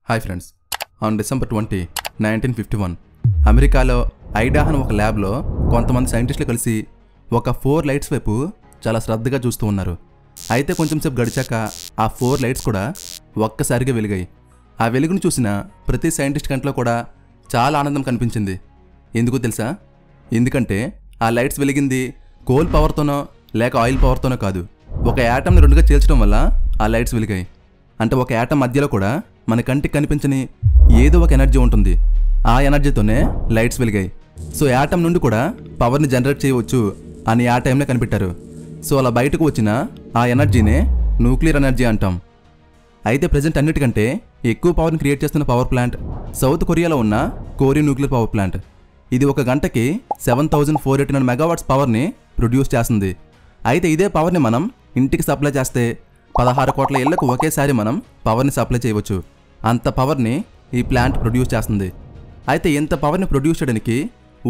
Hi friends, on December 20, 1951 అమెరికాలో ఐడాహో అనే ఒక ల్యాబ్లో కొంతమంది సైంటిస్టులు కలిసి ఒక 4 లైట్స్ వైపు చాలా శ్రద్ధగా చూస్తూ ఉన్నారు. అయితే కొంచెం సేపు గడిచాక ఆ 4 లైట్స్ కూడా ఒక్కసారిగా వెలిగాయి. ఆ వెలుగును చూసిన ప్రతి సైంటిస్ట్ కంట్లో కూడా చాలా ఆనందం కనిపించింది. ఎందుకు తెలుసా? ఎందుకంటే ఆ లైట్స్ వెలిగింది కోల్ పవర్తోనో లేక ఆయిల్ పవర్తోనో కాదు, ఒక యాటమ్ని రెండుగా చీల్చడం వల్ల ఆ లైట్స్ వెలిగాయి. అంటే ఒక యాటమ్ మధ్యలో కూడా మన కంటికి కనిపించని ఏదో ఒక ఎనర్జీ ఉంటుంది. ఆ ఎనర్జీతోనే లైట్స్ వెలిగాయి. సో యాటమ్ నుండి కూడా పవర్ని జనరేట్ చేయవచ్చు అని ఆ టైంలో కనిపెట్టారు. సో అలా బయటకు వచ్చిన ఆ ఎనర్జీనే న్యూక్లియర్ ఎనర్జీ అంటాం. అయితే ప్రజెంట్ అన్నిటికంటే ఎక్కువ పవర్ని క్రియేట్ చేస్తున్న పవర్ ప్లాంట్ సౌత్ కొరియాలో ఉన్న కోరియన్ న్యూక్లియర్ పవర్ ప్లాంట్. ఇది ఒక గంటకి 7489 మెగావాట్స్ పవర్ని ప్రొడ్యూస్ చేస్తుంది. అయితే ఇదే పవర్ని మనం ఇంటికి సప్లై చేస్తే 16 కోట్ల ఇళ్లకు ఒకేసారి మనం పవర్ని సప్లై చేయవచ్చు. అంత పవర్ని ఈ ప్లాంట్ ప్రొడ్యూస్ చేస్తుంది. అయితే ఇంత పవర్ని ప్రొడ్యూస్ చేయడానికి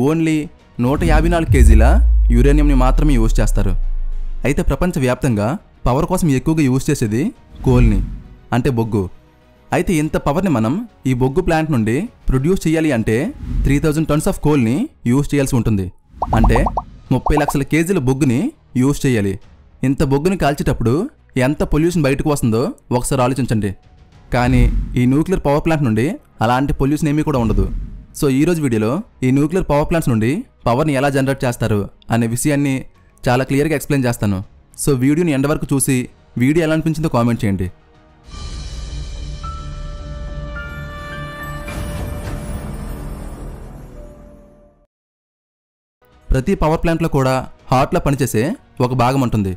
ఓన్లీ 154 కేజీల యురేనియంని మాత్రమే యూజ్ చేస్తారు. అయితే ప్రపంచవ్యాప్తంగా పవర్ కోసం ఎక్కువగా యూజ్ చేసేది కోల్ని, అంటే బొగ్గు. అయితే ఇంత పవర్ని మనం ఈ బొగ్గు ప్లాంట్ నుండి ప్రొడ్యూస్ చేయాలి అంటే 3000 టన్స్ ఆఫ్ కోల్ని యూజ్ చేయాల్సి ఉంటుంది. అంటే 30 లక్షల కేజీల బొగ్గుని యూజ్ చేయాలి. ఇంత బొగ్గుని కాల్చేటప్పుడు ఎంత పొల్యూషన్ బయటకు వస్తుందో ఒకసారి ఆలోచించండి. కానీ ఈ న్యూక్లియర్ పవర్ ప్లాంట్ నుండి అలాంటి పొల్యూషన్ ఏమీ కూడా ఉండదు. సో ఈరోజు వీడియోలో ఈ న్యూక్లియర్ పవర్ ప్లాంట్స్ నుండి పవర్ని ఎలా జనరేట్ చేస్తారు అనే విషయాన్ని చాలా క్లియర్గా ఎక్స్ప్లెయిన్ చేస్తాను. సో వీడియోని ఎండ్ వరకు చూసి వీడియో ఎలా అనిపించిందో కామెంట్ చేయండి. ప్రతి పవర్ ప్లాంట్లో కూడా హార్ట్లో పనిచేసే ఒక భాగం ఉంటుంది.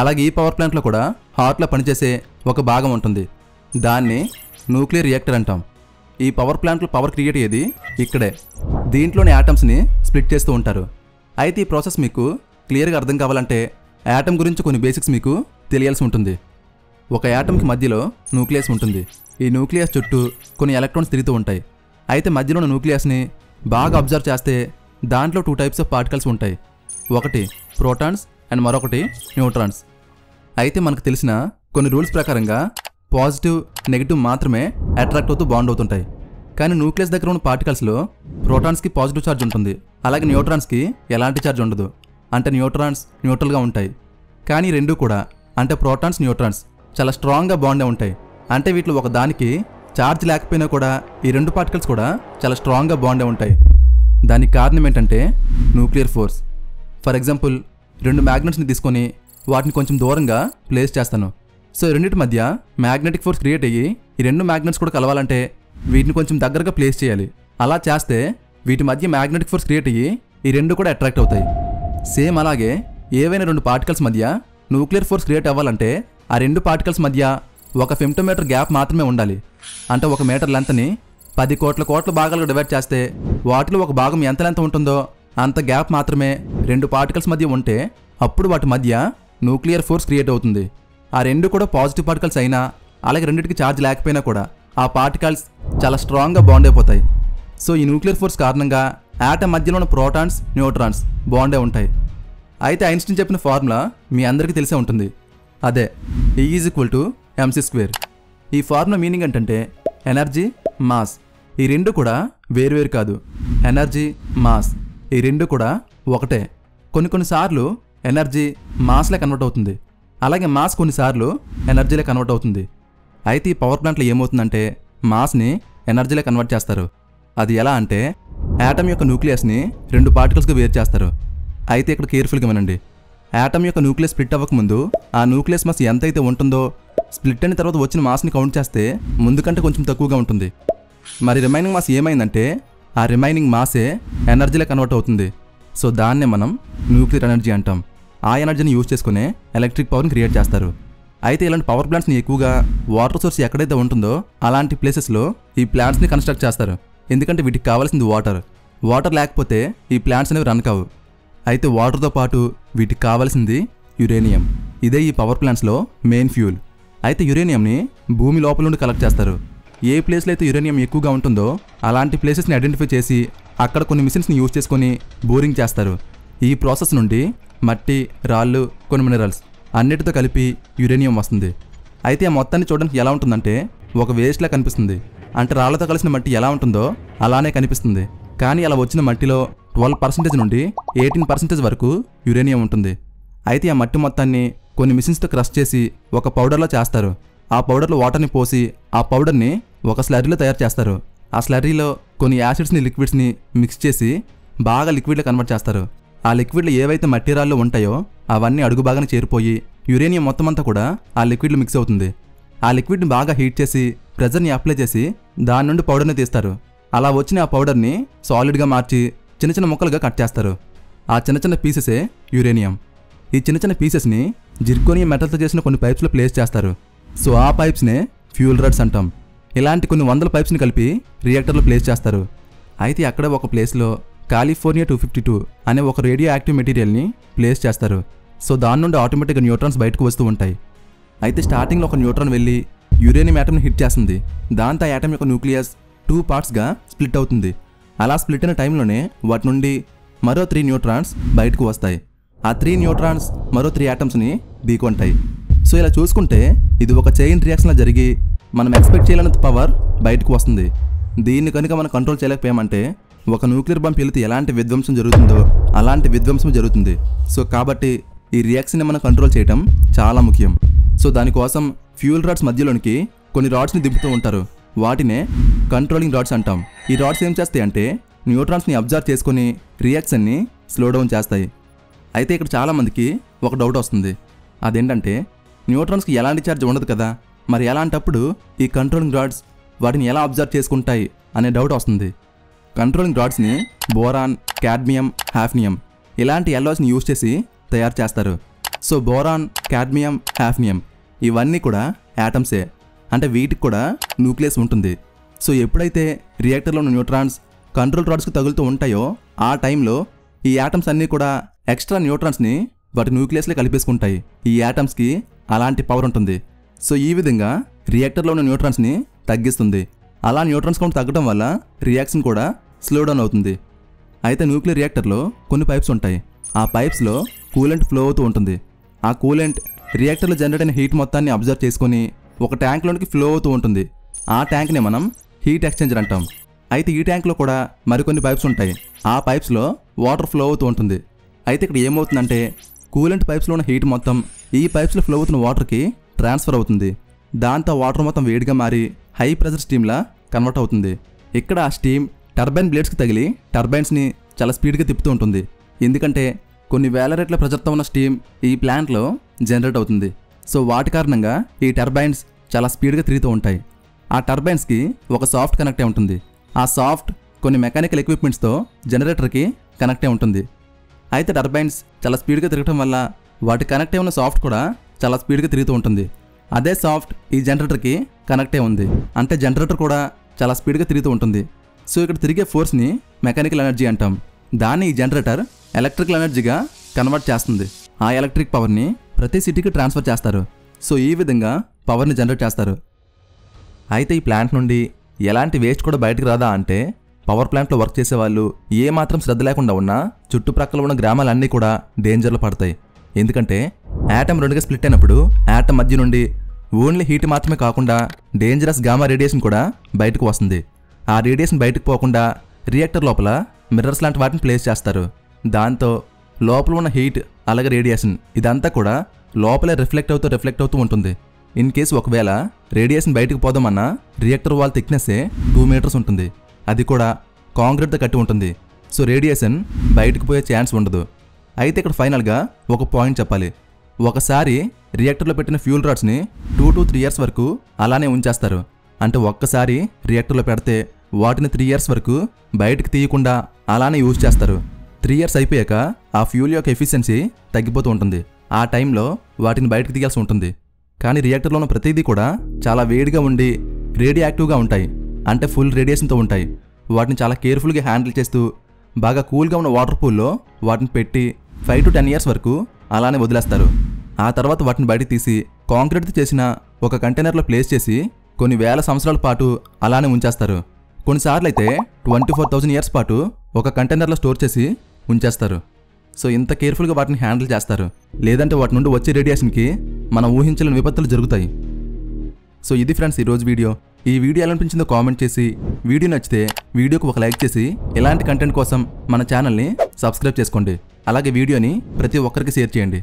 అలాగే ఈ పవర్ ప్లాంట్లో కూడా హార్ట్లో పనిచేసే ఒక భాగం ఉంటుంది. దాన్ని న్యూక్లియర్ రియాక్టర్ అంటాం. ఈ పవర్ ప్లాంట్లో పవర్ క్రియేట్ అయ్యేది ఇక్కడే. దీంట్లోని యాటమ్స్ని స్ప్లిట్ చేస్తూ ఉంటారు. అయితే ఈ ప్రాసెస్ మీకు క్లియర్గా అర్థం కావాలంటే యాటమ్ గురించి కొన్ని బేసిక్స్ మీకు తెలియాల్సి ఉంటుంది. ఒక యాటమ్కి మధ్యలో న్యూక్లియస్ ఉంటుంది. ఈ న్యూక్లియస్ చుట్టూ కొన్ని ఎలక్ట్రాన్స్ తిరుగుతూ ఉంటాయి. అయితే మధ్యలో ఉన్న న్యూక్లియస్ని బాగా అబ్జర్వ్ చేస్తే దాంట్లో 2 టైప్స్ ఆఫ్ పార్టికల్స్ ఉంటాయి. ఒకటి ప్రోటాన్స్ అండ్ మరొకటి న్యూట్రాన్స్. అయితే మనకు తెలిసిన కొన్ని రూల్స్ ప్రకారంగా పాజిటివ్, నెగిటివ్ మాత్రమే అట్రాక్ట్ అవుతూ బాండ్ అవుతుంటాయి. కానీ న్యూక్లియస్ దగ్గర ఉన్న పార్టికల్స్లో ప్రోటాన్స్కి పాజిటివ్ ఛార్జ్ ఉంటుంది, అలాగే న్యూట్రాన్స్కి ఎలాంటి ఛార్జ్ ఉండదు. అంటే న్యూట్రాన్స్ న్యూట్రల్గా ఉంటాయి. కానీ రెండు కూడా అంటే ప్రోటాన్స్, న్యూట్రాన్స్ చాలా స్ట్రాంగ్గా బాండే ఉంటాయి. అంటే వీటిలో ఒక దానికి ఛార్జ్ లేకపోయినా కూడా ఈ రెండు పార్టికల్స్ కూడా చాలా స్ట్రాంగ్గా బాండే ఉంటాయి. దానికి కారణం ఏంటంటే న్యూక్లియర్ ఫోర్స్. ఫర్ ఎగ్జాంపుల్ 2 మ్యాగ్నెట్స్ని తీసుకొని వాటిని కొంచెం దూరంగా ప్లేస్ చేస్తాను. సో రెండింటి మధ్య మ్యాగ్నెటిక్ ఫోర్స్ క్రియేట్ అయ్యి ఈ 2 మ్యాగ్నెట్స్ కూడా కలవాలంటే వీటిని కొంచెం దగ్గరగా ప్లేస్ చేయాలి. అలా చేస్తే వీటి మధ్య మ్యాగ్నెటిక్ ఫోర్స్ క్రియేట్ అయ్యి ఈ 2 కూడా అట్రాక్ట్ అవుతాయి. సేమ్ అలాగే ఏవైనా 2 పార్టికల్స్ మధ్య న్యూక్లియర్ ఫోర్స్ క్రియేట్ అవ్వాలంటే ఆ 2 పార్టికల్స్ మధ్య 1 ఫెమ్టోమీటర్ గ్యాప్ మాత్రమే ఉండాలి. అంటే 1 మీటర్ లెంత్ని 10 కోట్ల భాగాలుగా డివైడ్ చేస్తే వాటిలో ఒక భాగం ఎంత లెంత్ ఉంటుందో అంత గ్యాప్ మాత్రమే 2 పార్టికల్స్ మధ్య ఉంటే అప్పుడు వాటి మధ్య న్యూక్లియర్ ఫోర్స్ క్రియేట్ అవుతుంది. ఆ 2 కూడా పాజిటివ్ పార్టికల్స్ అయినా అలాగే రెండింటికి ఛార్జ్ లేకపోయినా కూడా ఆ పార్టికల్స్ చాలా స్ట్రాంగ్గా బాండ్ అయిపోతాయి. సో ఈ న్యూక్లియర్ ఫోర్స్ కారణంగా యాటమ్ మధ్యలో ఉన్న ప్రోటాన్స్, న్యూట్రాన్స్ బాండే ఉంటాయి. అయితే ఐన్స్టీన్ చెప్పిన ఫార్ములా మీ అందరికీ తెలిసే ఉంటుంది. అదే E=mc². ఈ ఫార్ములా మీనింగ్ ఏంటంటే ఎనర్జీ, మాస్ ఈ 2 కూడా వేరువేరు కాదు. ఎనర్జీ, మాస్ ఈ 2 కూడా ఒకటే. కొన్నిసార్లు ఎనర్జీ మాస్లే కన్వర్ట్ అవుతుంది, అలాగే మాస్ కొన్నిసార్లు ఎనర్జీలే కన్వర్ట్ అవుతుంది. అయితే ఈ పవర్ ప్లాంట్లో ఏమవుతుందంటే మాస్ని ఎనర్జీలే కన్వర్ట్ చేస్తారు. అది ఎలా అంటే యాటమ్ యొక్క న్యూక్లియస్ని 2 పార్టికల్స్గా వేరు చేస్తారు. అయితే ఇక్కడ కేర్ఫుల్గా వినండి. యాటమ్ యొక్క న్యూక్లియస్ స్ప్లిట్ అవ్వకముందు ఆ న్యూక్లియస్ మాస్ ఎంతైతే ఉంటుందో స్ప్లిట్ అయిన తర్వాత వచ్చిన మాస్ని కౌంట్ చేస్తే ముందు కంటే కొంచెం తక్కువగా ఉంటుంది. మరి రిమైనింగ్ మాస్ ఏమైందంటే ఆ రిమైనింగ్ మాసే ఎనర్జీలో కన్వర్ట్ అవుతుంది. సో దాన్నే మనం న్యూక్లియర్ ఎనర్జీ అంటాం. ఆ ఎనర్జీని యూజ్ చేసుకునే ఎలక్ట్రిక్ పవర్ని క్రియేట్ చేస్తారు. అయితే ఇలాంటి పవర్ ప్లాంట్స్ని ఎక్కువగా వాటర్ సోర్స్ ఎక్కడైతే ఉంటుందో అలాంటి ప్లేసెస్లో ఈ ప్లాంట్స్ని కన్స్ట్రక్ట్ చేస్తారు. ఎందుకంటే వీటికి కావాల్సింది వాటర్ లేకపోతే ఈ ప్లాంట్స్ అనేవి రన్ కావు. అయితే వాటర్తో పాటు వీటికి కావాల్సింది యురేనియం. ఇదే ఈ పవర్ ప్లాంట్స్లో మెయిన్ ఫ్యూల్. అయితే యురేనియంని భూమి లోపల నుండి కలెక్ట్ చేస్తారు. ఏ ప్లేస్లో అయితే యురేనియం ఎక్కువగా ఉంటుందో అలాంటి ప్లేసెస్ని ఐడెంటిఫై చేసి అక్కడ కొన్ని మిషన్స్ని యూజ్ చేసుకొని బోరింగ్ చేస్తారు. ఈ ప్రాసెస్ నుండి మట్టి, రాళ్ళు, కొన్ని మినరల్స్ అన్నిటితో కలిపి యురేనియం వస్తుంది. అయితే ఆ మొత్తాన్ని చూడడానికి ఎలా ఉంటుందంటే ఒక వేస్ట్లా కనిపిస్తుంది. అంటే రాళ్లతో కలిసిన మట్టి ఎలా ఉంటుందో అలానే కనిపిస్తుంది. కానీ అలా వచ్చిన మట్టిలో 12% నుండి 18% వరకు యురేనియం ఉంటుంది. అయితే ఆ మట్టి మొత్తాన్ని కొన్ని మిషన్స్తో క్రష్ చేసి ఒక పౌడర్లో చేస్తారు. ఆ పౌడర్లో వాటర్ని పోసి ఆ పౌడర్ని ఒక స్లర్రీలో తయారు చేస్తారు. ఆ స్లర్రీలో కొన్ని యాసిడ్స్ని లిక్విడ్స్ని మిక్స్ చేసి బాగా లిక్విడ్లో కన్వర్ట్ చేస్తారు. ఆ లిక్విడ్లో ఏవైతే మట్టి రాళ్ళు ఉంటాయో అవన్నీ అడుగు బాగానే చేరిపోయి యురేనియం మొత్తం అంతా కూడా ఆ లిక్విడ్లో మిక్స్ అవుతుంది. ఆ లిక్విడ్ని బాగా హీట్ చేసి ప్రెజర్ని అప్లై చేసి దాని నుండి పౌడర్ని తీస్తారు. అలా వచ్చిన ఆ పౌడర్ని సాలిడ్గా మార్చి చిన్న చిన్న ముక్కలుగా కట్ చేస్తారు. ఆ చిన్న చిన్న పీసెసే యురేనియం. ఈ చిన్న చిన్న పీసెస్ని జిర్కోనియం మెటల్తో చేసిన కొన్ని పైప్స్లో ప్లేస్ చేస్తారు. సో ఆ పైప్స్నే ఫ్యూల్ రాడ్స్ అంటాం. ఇలాంటి కొన్ని వందల పైప్స్ని కలిపి రియాక్టర్లో ప్లేస్ చేస్తారు. అయితే అక్కడ ఒక ప్లేస్లో కాలిఫోర్నియా 252 అనే ఒక రేడియో యాక్టివ్ మెటీరియల్ని ప్లేస్ చేస్తారు. సో దాని నుండి ఆటోమేటిక్గా న్యూట్రాన్స్ బయటకు వస్తూ ఉంటాయి. అయితే స్టార్టింగ్లో ఒక న్యూట్రాన్ వెళ్ళి యురేనియం యాటమ్ని హిట్ చేస్తుంది. దాంతో ఆ యాటమ్ యొక్క న్యూక్లియస్ 2 పార్ట్స్గా స్ప్లిట్ అవుతుంది. అలా స్ప్లిట్ అయిన టైంలోనే వాటి నుండి మరో 3 న్యూట్రాన్స్ బయటకు వస్తాయి. ఆ 3 న్యూట్రాన్స్ మరో 3 యాటమ్స్ని ఢీకొంటాయి. సో ఇలా చూసుకుంటే ఇది ఒక చైన్ రియాక్షన్లా జరిగి మనం ఎక్స్పెక్ట్ చేయలేనంత పవర్ బయటకు వస్తుంది. దీన్ని కనుక మనం కంట్రోల్ చేయలేకపోయామంటే ఒక న్యూక్లియర్ బాంబ్ పేలితే ఎలాంటి విధ్వంసం జరుగుతుందో అలాంటి విధ్వంసం జరుగుతుంది. సో కాబట్టి ఈ రియాక్షన్ని మనం కంట్రోల్ చేయటం చాలా ముఖ్యం. సో దానికోసం ఫ్యూల్ రాడ్స్ మధ్యలోనికి కొన్ని రాడ్స్ని దింపుతూ ఉంటారు. వాటినే కంట్రోలింగ్ రాడ్స్ అంటాం. ఈ రాడ్స్ ఏం చేస్తాయి అంటే న్యూట్రాన్స్ని అబ్జర్వ్ చేసుకొని రియాక్షన్ని స్లో డౌన్ చేస్తాయి. అయితే ఇక్కడ చాలామందికి ఒక డౌట్ వస్తుంది. అదేంటంటే న్యూట్రాన్స్కి ఎలాంటి ఛార్జ్ ఉండదు కదా, మరి ఎలాంటప్పుడు ఈ కంట్రోలింగ్ రాడ్స్ వాటిని ఎలా అబ్జర్వ్ చేసుకుంటాయి అనే డౌట్ వస్తుంది. కంట్రోలింగ్ రాడ్స్ని బోరాన్, కాడ్మియం, హాఫ్నియం ఇలాంటి ఎల్లోస్ని యూజ్ చేసి తయారు చేస్తారు. సో బోరాన్, కాడ్మియం, హాఫ్నియం ఇవన్నీ కూడా యాటమ్సే. అంటే వీటికి కూడా న్యూక్లియస్ ఉంటుంది. సో ఎప్పుడైతే రియాక్టర్లో ఉన్న న్యూట్రాన్స్ కంట్రోల్ రాడ్స్కి తగులుతూ ఉంటాయో ఆ టైంలో ఈ యాటమ్స్ అన్నీ కూడా ఎక్స్ట్రా న్యూట్రాన్స్ని వాటి న్యూక్లియస్లో కలిపేసుకుంటాయి. ఈ యాటమ్స్కి అలాంటి పవర్ ఉంటుంది. సో ఈ విధంగా రియాక్టర్లో ఉన్న న్యూట్రాన్స్ని తగ్గిస్తుంది. అలా న్యూట్రాన్స్ కౌంట్ తగ్గడం వల్ల రియాక్షన్ కూడా స్లో డౌన్ అవుతుంది. అయితే న్యూక్లియర్ రియాక్టర్లో కొన్ని పైప్స్ ఉంటాయి. ఆ పైప్స్లో కూలెంట్ ఫ్లో అవుతూ ఉంటుంది. ఆ కూలెంట్ రియాక్టర్లో జనరేట్ అయిన హీట్ మొత్తాన్ని అబ్జర్వ్ చేసుకొని ఒక ట్యాంక్లోనికి ఫ్లో అవుతూ ఉంటుంది. ఆ ట్యాంక్ని మనం హీట్ ఎక్స్చేంజర్ అంటాం. అయితే ఈ ట్యాంక్లో కూడా మరికొన్ని పైప్స్ ఉంటాయి. ఆ పైప్స్లో వాటర్ ఫ్లో అవుతూ ఉంటుంది. అయితే ఇక్కడ ఏమవుతుందంటే కూలెంట్ పైప్స్లో ఉన్న హీట్ మొత్తం ఈ పైప్స్లో ఫ్లో అవుతున్న వాటర్కి ట్రాన్స్ఫర్ అవుతుంది. దాంతో వాటర్ మొత్తం వేడిగా మారి హై ప్రెషర్ స్టీమ్లా కన్వర్ట్ అవుతుంది. ఇక్కడ ఆ స్టీమ్ టర్బైన్ బ్లేడ్స్కి తగిలి టర్బైన్స్ని చాలా స్పీడ్గా తిప్పుతూ ఉంటుంది. ఎందుకంటే కొన్ని వేల రెట్ల ప్రెషర్తో ఉన్న స్టీమ్ ఈ ప్లాంట్లో జనరేట్ అవుతుంది. సో వాటి కారణంగా ఈ టర్బైన్స్ చాలా స్పీడ్గా తిరుగుతూ ఉంటాయి. ఆ టర్బైన్స్కి ఒక సాఫ్ట్ కనెక్ట్ అయి ఉంటుంది. ఆ సాఫ్ట్ కొన్ని మెకానికల్ ఎక్విప్మెంట్స్తో జనరేటర్కి కనెక్ట్ అయి ఉంటుంది. అయితే టర్బైన్స్ చాలా స్పీడ్గా తిరగడం వల్ల వాటి కనెక్ట్ అయి ఉన్న సాఫ్ట్ కూడా చాలా స్పీడ్గా తిరుగుతూ ఉంటుంది. అదే సాఫ్ట్ ఈ జనరేటర్కి కనెక్ట్ అయి ఉంది. అంటే జనరేటర్ కూడా చాలా స్పీడ్గా తిరుగుతూ ఉంటుంది. సో ఇక్కడ తిరిగే ఫోర్స్ని మెకానికల్ ఎనర్జీ అంటాం. దాన్ని ఈ జనరేటర్ ఎలక్ట్రికల్ ఎనర్జీగా కన్వర్ట్ చేస్తుంది. ఆ ఎలక్ట్రిక్ పవర్ని ప్రతి సిటీకి ట్రాన్స్ఫర్ చేస్తారు. సో ఈ విధంగా పవర్ని జనరేట్ చేస్తారు. అయితే ఈ ప్లాంట్ నుండి ఎలాంటి వేస్ట్ కూడా బయటకు రాదా అంటే పవర్ ప్లాంట్లో వర్క్ చేసేవాళ్ళు ఏమాత్రం శ్రద్ధ లేకుండా ఉన్నా చుట్టుప్రక్కల ఉన్న గ్రామాలన్నీ కూడా డేంజర్లో పడతాయి. ఎందుకంటే యాటమ్ రెండుగా స్ప్లిట్ అయినప్పుడు యాటమ్ మధ్య నుండి ఓన్లీ హీట్ మాత్రమే కాకుండా డేంజరస్ గామా రేడియేషన్ కూడా బయటకు వస్తుంది. ఆ రేడియేషన్ బయటకు పోకుండా రియాక్టర్ లోపల మిర్రర్స్ లాంటి వాటిని ప్లేస్ చేస్తారు. దాంతో లోపల ఉన్న హీట్ అలాగే రేడియేషన్ ఇదంతా కూడా లోపలే రిఫ్లెక్ట్ అవుతూ ఉంటుంది. ఇన్ కేసు ఒకవేళ రేడియేషన్ బయటకు పోదామన్నా రియాక్టర్ వాల్ థిక్నెస్సే 2 మీటర్స్ ఉంటుంది. అది కూడా కాంక్రీట్తో కట్టి ఉంటుంది. సో రేడియేషన్ బయటకు పోయే ఛాన్స్ ఉండదు. అయితే ఇక్కడ ఫైనల్గా ఒక పాయింట్ చెప్పాలి. ఒకసారి రియాక్టర్లో పెట్టిన ఫ్యూల్ రాడ్స్ని 2 to 3 years వరకు అలానే ఉంచేస్తారు. అంటే ఒక్కసారి రియాక్టర్లో పెడితే వాటిని 3 years వరకు బయటకు తీయకుండా అలానే యూజ్ చేస్తారు. 3 years అయిపోయాక ఆ ఫ్యూల్ యొక్క ఎఫిషియన్సీ తగ్గిపోతూ ఉంటుంది. ఆ టైంలో వాటిని బయటకు తీయాల్సి ఉంటుంది. కానీ రియాక్టర్లో ఉన్న ప్రతిదీ కూడా చాలా వేడిగా ఉండి రేడియో యాక్టివ్గా ఉంటాయి. అంటే ఫుల్ రేడియేషన్తో ఉంటాయి. వాటిని చాలా కేర్ఫుల్గా హ్యాండిల్ చేస్తూ బాగా కూల్గా ఉన్న వాటర్ పూల్లో వాటిని పెట్టి 5 to 10 years వరకు అలానే వదిలేస్తారు. ఆ తర్వాత వాటిని బయటకు తీసి కాంక్రీట్తో చేసిన ఒక కంటైనర్లో ప్లేస్ చేసి కొన్ని వేల సంవత్సరాల పాటు అలానే ఉంచేస్తారు. కొన్నిసార్లు అయితే 24,000 years పాటు ఒక కంటైనర్లో స్టోర్ చేసి ఉంచేస్తారు. సో ఇంత కేర్ఫుల్గా వాటిని హ్యాండిల్ చేస్తారు. లేదంటే వాటి నుండి వచ్చే రేడియేషన్కి మనం ఊహించలేని విపత్తులు జరుగుతాయి. సో ఇది ఫ్రెండ్స్ ఈరోజు వీడియో. ఈ వీడియో ఎలా అనిపించిందో కామెంట్ చేసి, వీడియో నచ్చితే వీడియోకి ఒక లైక్ చేసి ఇలాంటి కంటెంట్ కోసం మన ఛానల్ని సబ్స్క్రైబ్ చేసుకోండి. అలాగే వీడియోని ప్రతి ఒక్కరికి షేర్ చేయండి.